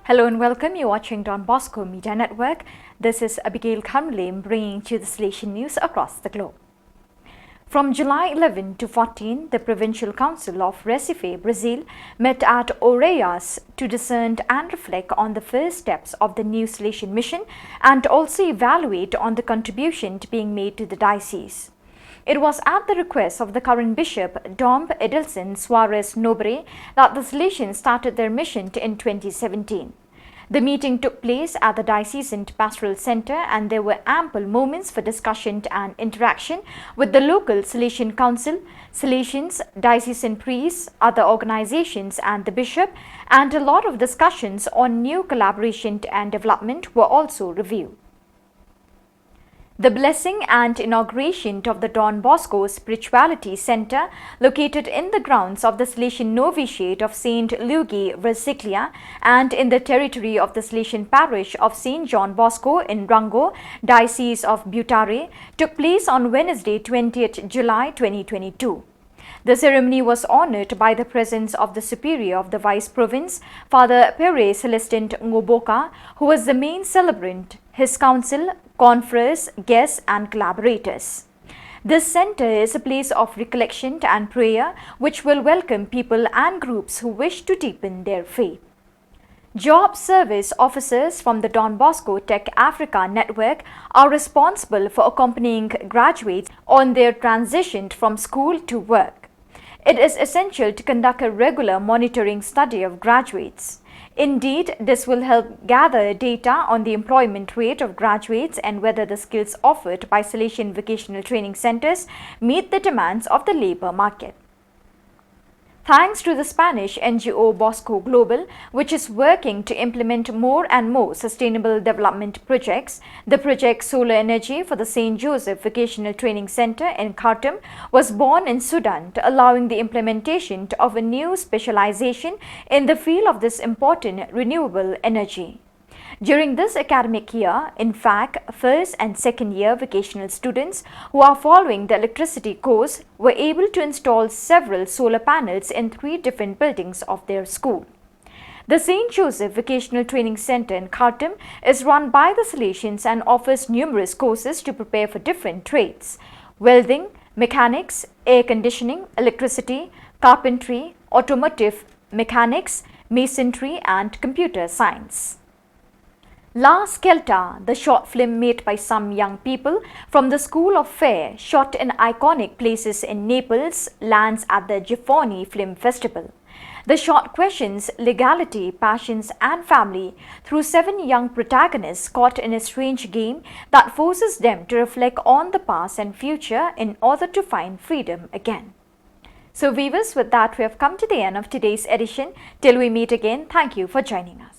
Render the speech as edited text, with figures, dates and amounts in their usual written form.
Hello and welcome. You're watching Don Bosco Media Network. This is Abigail Kamlim bringing to you the Salesian news across the globe. From July 11 to 14, the Provincial Council of Recife, Brazil, met at Oreias to discern and reflect on the first steps of the new Salesian mission and also evaluate on the contribution being made to the diocese. It was at the request of the current Bishop, Dom Edilson Suarez Nobre, that the Salesians started their mission in 2017. The meeting took place at the Diocesan Pastoral Center and there were ample moments for discussion and interaction with the local Salesian Council, Salesians, diocesan priests, other organizations and the Bishop, and a lot of discussions on new collaboration and development were also reviewed. The blessing and inauguration of the Don Bosco Spirituality Center, located in the grounds of the Salesian Novitiate of St. Luigi Versiclia and in the territory of the Salesian Parish of St. John Bosco in Rango, Diocese of Butare, took place on Wednesday, 20th July 2022. The ceremony was honored by the presence of the Superior of the Vice Province, Father Pere Celestin Ngoboka, who was the main celebrant, his council, confreres, guests and collaborators. This center is a place of recollection and prayer which will welcome people and groups who wish to deepen their faith. Job service officers from the Don Bosco Tech Africa network are responsible for accompanying graduates on their transition from school to work. It is essential to conduct a regular monitoring study of graduates. Indeed, this will help gather data on the employment rate of graduates and whether the skills offered by Salesian vocational training centers meet the demands of the labor market. Thanks to the Spanish NGO Bosco Global, which is working to implement more and more sustainable development projects, the project Solar Energy for the St. Joseph Vocational Training Center in Khartoum was born in Sudan, allowing the implementation of a new specialization in the field of this important renewable energy. During this academic year, in fact, first and second year vocational students who are following the electricity course were able to install several solar panels in 3 different buildings of their school. The St. Joseph Vocational Training Center in Khartoum is run by the Salesians and offers numerous courses to prepare for different trades: welding, mechanics, air conditioning, electricity, carpentry, automotive mechanics, masonry and computer science. La Skelta, the short film made by some young people from the School of Fair, shot in iconic places in Naples, lands at the Giffoni Film Festival. The short questions legality, passions and family through 7 young protagonists caught in a strange game that forces them to reflect on the past and future in order to find freedom again. So viewers, with that we have come to the end of today's edition. Till we meet again, thank you for joining us.